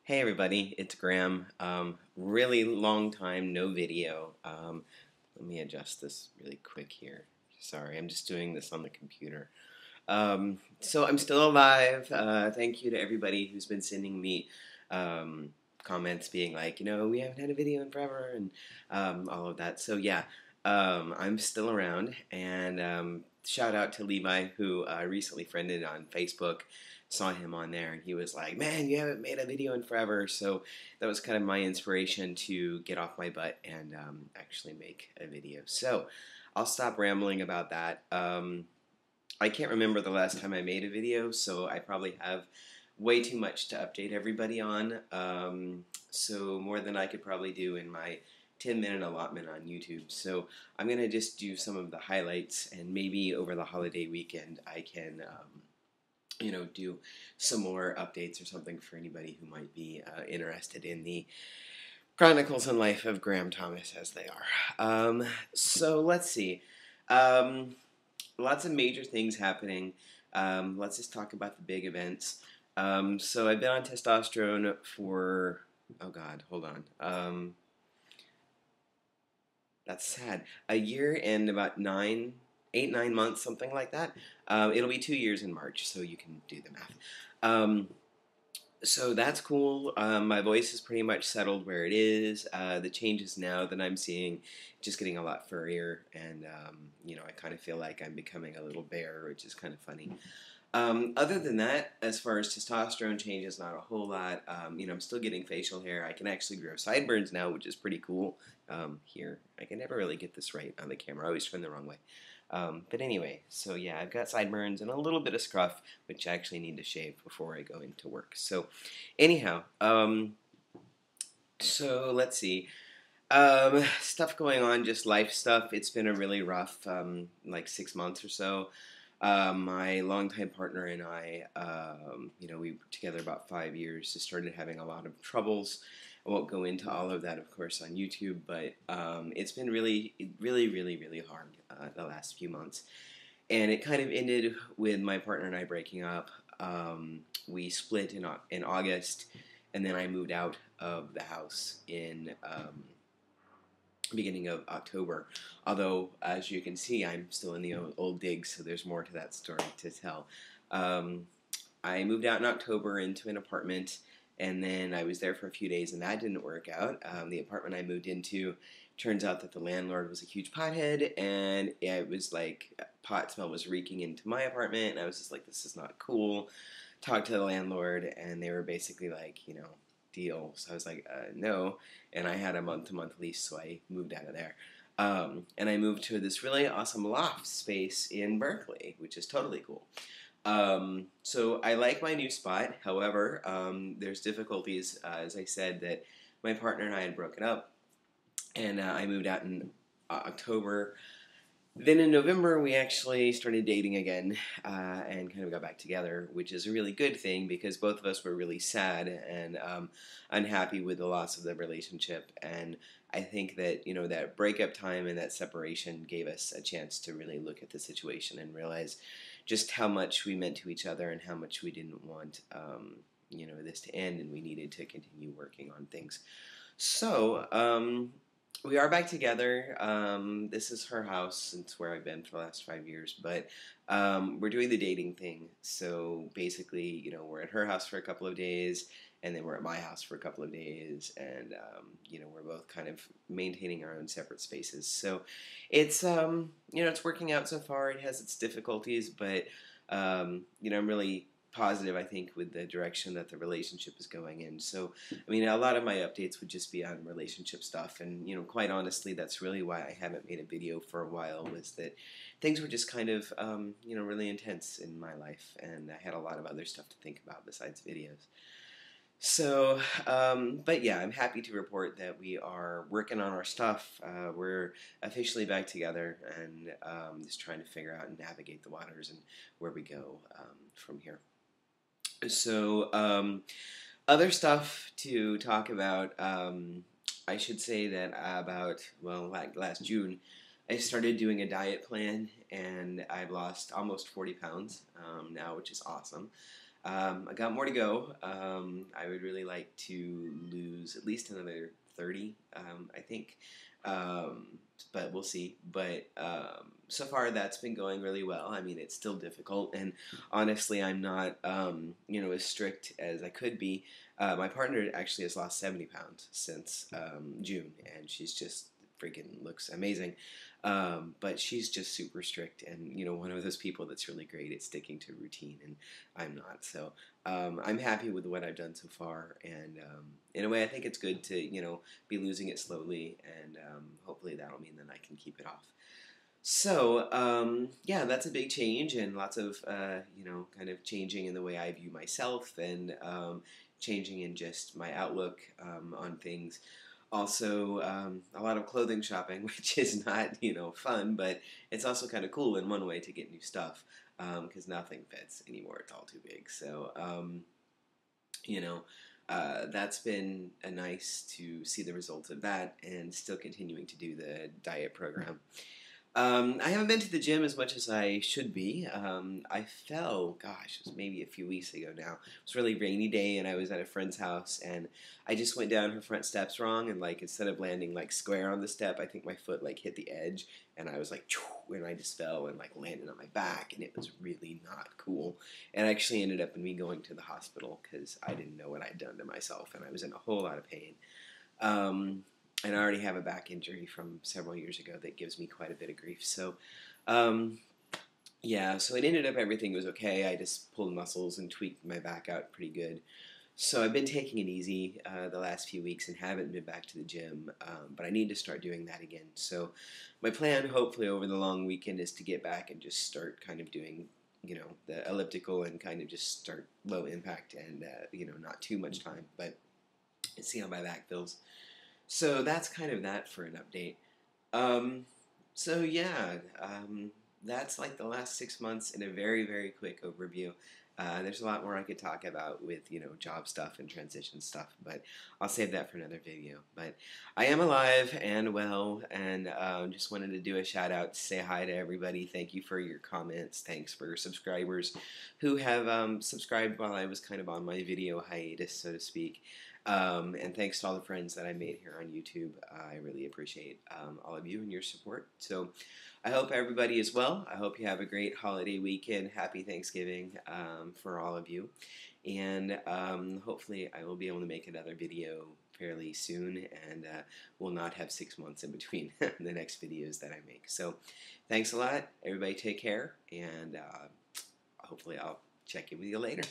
Hey everybody, it's Graham. Really long time, no video. Let me adjust this really quick here. Sorry, I'm just doing this on the computer. So I'm still alive. Thank you to everybody who's been sending me um, comments being like, we haven't had a video in forever and all of that. So yeah, I'm still around. And shout out to Levi, who I recently friended on Facebook. Saw him on there, and he was like, "Man, you haven't made a video in forever." So that was kind of my inspiration to get off my butt and actually make a video. So I'll stop rambling about that. I can't remember the last time I made a video, so I probably have way too much to update everybody on. So more than I could probably do in my 10-minute allotment on YouTube. So I'm going to just do some of the highlights, and maybe over the holiday weekend I can, do some more updates or something for anybody who might be interested in the Chronicles and Life of Graham Thomas as they are. So let's see. Um, Lots of major things happening. Let's just talk about the big events. So I've been on testosterone for, oh God, hold on. That's sad. A year and about 9 months, something like that. It'll be 2 years in March, so you can do the math. So that's cool. My voice is pretty much settled where it is. The changes now that I'm seeing, just getting a lot furrier, and I kind of feel like I'm becoming a little bear, which is kind of funny. Other than that, as far as testosterone changes, not a whole lot. I'm still getting facial hair. I can actually grow sideburns now, which is pretty cool. Here, I can never really get this right on the camera. I always turn the wrong way. But anyway, so yeah, I've got sideburns and a little bit of scruff, which I actually need to shave before I go into work. So, anyhow, so let's see. Stuff going on, just life stuff. It's been a really rough, like 6 months or so. My longtime partner and I, we were together about 5 years, just started having a lot of troubles. I won't go into all of that, of course, on YouTube, but it's been really, really, really, really hard the last few months. And it kind of ended with my partner and I breaking up. We split in August, and then I moved out of the house in beginning of October. Although, as you can see, I'm still in the old digs, so there's more to that story to tell. Um, I moved out in October into an apartment, and then I was there for a few days, and that didn't work out. The apartment I moved into, turns out that the landlord was a huge pothead, and it was like pot smell was reeking into my apartment, and I was just like, this is not cool. Talked to the landlord, and they were basically like, deal. So I was like, no. And I had a month-to-month lease, so I moved out of there. And I moved to this really awesome loft space in Berkeley, which is totally cool. So I like my new spot. However, there's difficulties, as I said, that my partner and I had broken up, and I moved out in October. Then in November, we actually started dating again and kind of got back together, which is a really good thing because both of us were really sad and unhappy with the loss of the relationship. And I think that, that breakup time and that separation gave us a chance to really look at the situation and realize just how much we meant to each other and how much we didn't want, this to end, and we needed to continue working on things. So, we are back together. This is her house. It's where I've been for the last 5 years. But we're doing the dating thing. So basically, we're at her house for a couple of days, and then we're at my house for a couple of days, and we're both kind of maintaining our own separate spaces. So it's it's working out so far. It has its difficulties, but I'm really positive, I think, with the direction that the relationship is going in. So, I mean, a lot of my updates would just be on relationship stuff, and quite honestly, that's really why I haven't made a video for a while. Was that things were just kind of really intense in my life, and I had a lot of other stuff to think about besides videos. So, but yeah, I'm happy to report that we are working on our stuff. We're officially back together and just trying to figure out and navigate the waters and where we go from here. So, other stuff to talk about. I should say that like last June, I started doing a diet plan, and I've lost almost 40 pounds now, which is awesome. I got more to go. I would really like to lose at least another 30, I think. But we'll see. But so far, that's been going really well. I mean, it's still difficult, and honestly, I'm not, as strict as I could be. My partner actually has lost 70 pounds since June, and she's just freaking looks amazing. But she's just super strict, and one of those people that's really great at sticking to routine, and I'm not. So I'm happy with what I've done so far, and in a way, I think it's good to be losing it slowly, and hopefully that'll mean that I can keep it off. So, yeah, that's a big change, and lots of, kind of changing in the way I view myself, and changing in just my outlook on things. Also, a lot of clothing shopping, which is not, fun, but it's also kind of cool in one way to get new stuff, because nothing fits anymore. It's all too big. So, you know, that's been nice to see the results of that, and still continuing to do the diet program. I haven't been to the gym as much as I should be. I fell, gosh, it was maybe a few weeks ago now. It was a really rainy day, and I was at a friend's house, and I just went down her front steps wrong, and like instead of landing like square on the step, I think my foot like hit the edge, and I was like, and I just fell and like landed on my back, and it was really not cool. And actually ended up in me going to the hospital because I didn't know what I'd done to myself, and I was in a whole lot of pain. Um, and I already have a back injury from several years ago that gives me quite a bit of grief. So, um, yeah, so it ended up everything was okay. I just pulled muscles and tweaked my back out pretty good. So I've been taking it easy the last few weeks and haven't been back to the gym, but I need to start doing that again. So my plan, hopefully over the long weekend, is to get back and just start kind of doing, the elliptical and kind of just start low impact and, not too much time, but see how my back feels. So that's kind of that for an update. Um, so yeah, that's like the last 6 months in a very, very quick overview. There's a lot more I could talk about with job stuff and transition stuff, but I'll save that for another video. But I am alive and well, and just wanted to do a shout out, say hi to everybody. Thank you for your comments. Thanks for subscribers who have subscribed while I was kind of on my video hiatus, so to speak. And thanks to all the friends that I made here on YouTube. I really appreciate all of you and your support. So I hope everybody is well. I hope you have a great holiday weekend. Happy Thanksgiving for all of you. And hopefully I will be able to make another video fairly soon, and will not have 6 months in between the next videos that I make. So thanks a lot. Everybody take care, and hopefully I'll check in with you later.